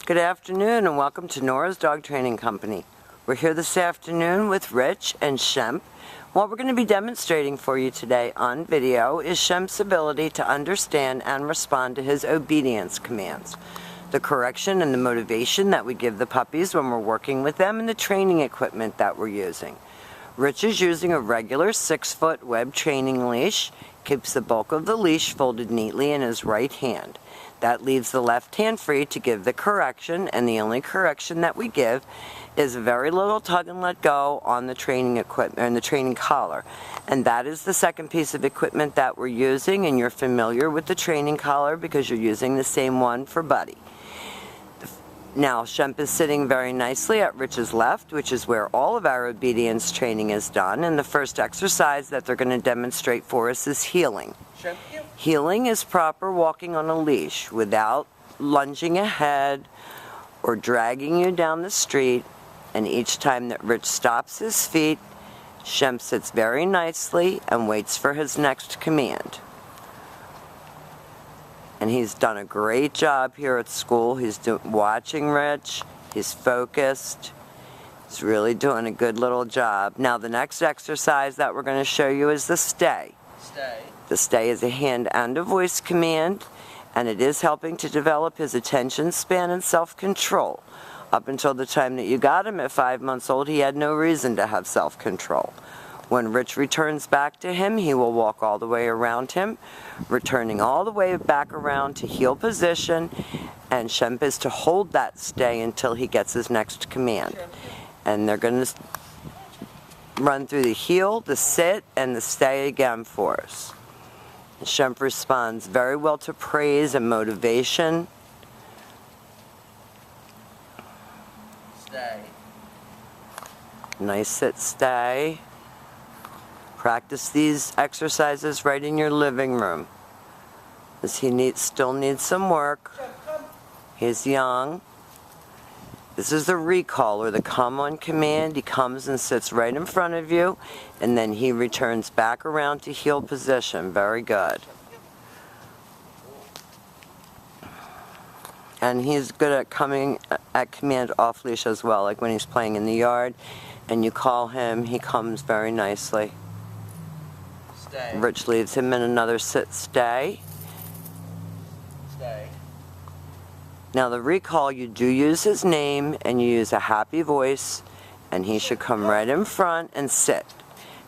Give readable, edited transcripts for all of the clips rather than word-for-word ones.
Good afternoon and welcome to Nora's Dog Training Company. We're here this afternoon with Rich and Shemp. What we're going to be demonstrating for you today on video is Shemp's ability to understand and respond to his obedience commands, the correction and the motivation that we give the puppies when we're working with them, and the training equipment that we're using. Rich is using a regular 6-foot web training leash, keeps the bulk of the leash folded neatly in his right hand. That leaves the left hand free to give the correction, and the only correction that we give is a very little tug and let go on the training equipment and the training collar. And that is the second piece of equipment that we're using, and you're familiar with the training collar because you're using the same one for Buddy. Now, Shemp is sitting very nicely at Rich's left, which is where all of our obedience training is done, and the first exercise that they're going to demonstrate for us is heeling. Heeling is proper walking on a leash without lunging ahead or dragging you down the street, and each time that Rich stops his feet, Shemp sits very nicely and waits for his next command. And he's done a great job here at school. He's watching Rich, he's focused, he's really doing a good little job. Now the next exercise that we're going to show you is the stay. The stay is a hand and a voice command, and it is helping to develop his attention span and self-control. Up until the time that you got him at 5 months old, he had no reason to have self-control. When Rich returns back to him, he will walk all the way around him, returning all the way back around to heel position, and Shemp is to hold that stay until he gets his next command. And they're going to run through the heel, the sit, and the stay again for us. Shemp responds very well to praise and motivation. Stay. Nice sit, stay. Practice these exercises right in your living room, as he still needs some work. He's young. This is the recall, or the come on command. He comes and sits right in front of you, and then he returns back around to heel position. Very good. And he's good at coming at command off leash as well, like when he's playing in the yard and you call him, he comes very nicely. Stay. Rich leaves him in another sit, stay. Stay. Now the recall, you do use his name and you use a happy voice, and he should come right in front and sit.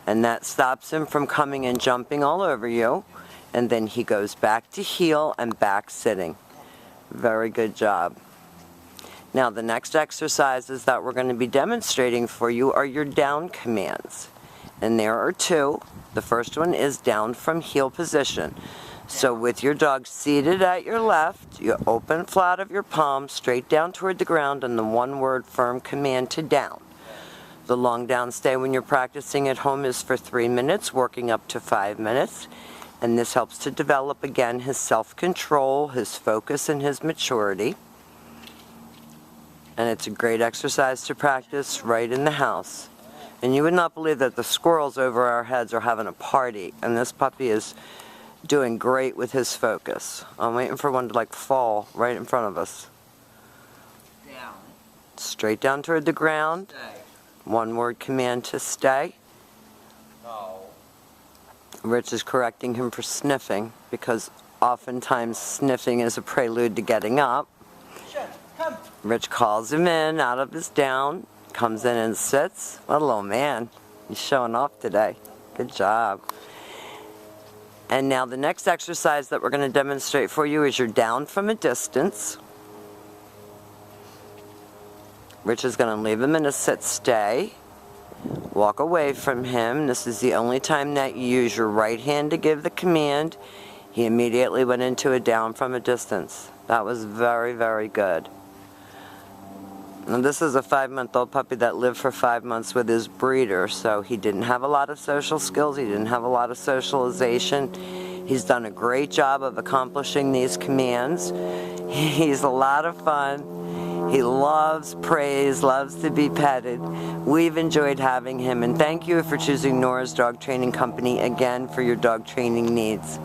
And that stops him from coming and jumping all over you, and then he goes back to heel and back sitting. Very good job. Now the next exercises that we're going to be demonstrating for you are your down commands. And there are two. The first one is down from heel position. So with your dog seated at your left, you open flat of your palm straight down toward the ground, and the one-word firm command to down. The long down stay when you're practicing at home is for 3 minutes, working up to 5 minutes. And this helps to develop, again, his self-control, his focus, and his maturity. And it's a great exercise to practice right in the house. And you would not believe that the squirrels over our heads are having a party, and this puppy is doing great with his focus. I'm waiting for one to like fall right in front of us. Down. Straight down toward the ground. Stay. One-word command to stay. No. Rich is correcting him for sniffing, because oftentimes sniffing is a prelude to getting up. Come. Rich calls him in out of his down, comes in and sits. What a little man. He's showing off today. Good job. And now the next exercise that we're going to demonstrate for you is your down from a distance. Rich is going to leave him in a sit stay. Walk away from him. This is the only time that you use your right hand to give the command. He immediately went into a down from a distance. That was very, very good. And this is a 5-month-old puppy that lived for 5 months with his breeder, so he didn't have a lot of social skills, he didn't have a lot of socialization. He's done a great job of accomplishing these commands. He's a lot of fun. He loves praise, loves to be petted. We've enjoyed having him, and thank you for choosing Nora's Dog Training Company again for your dog training needs.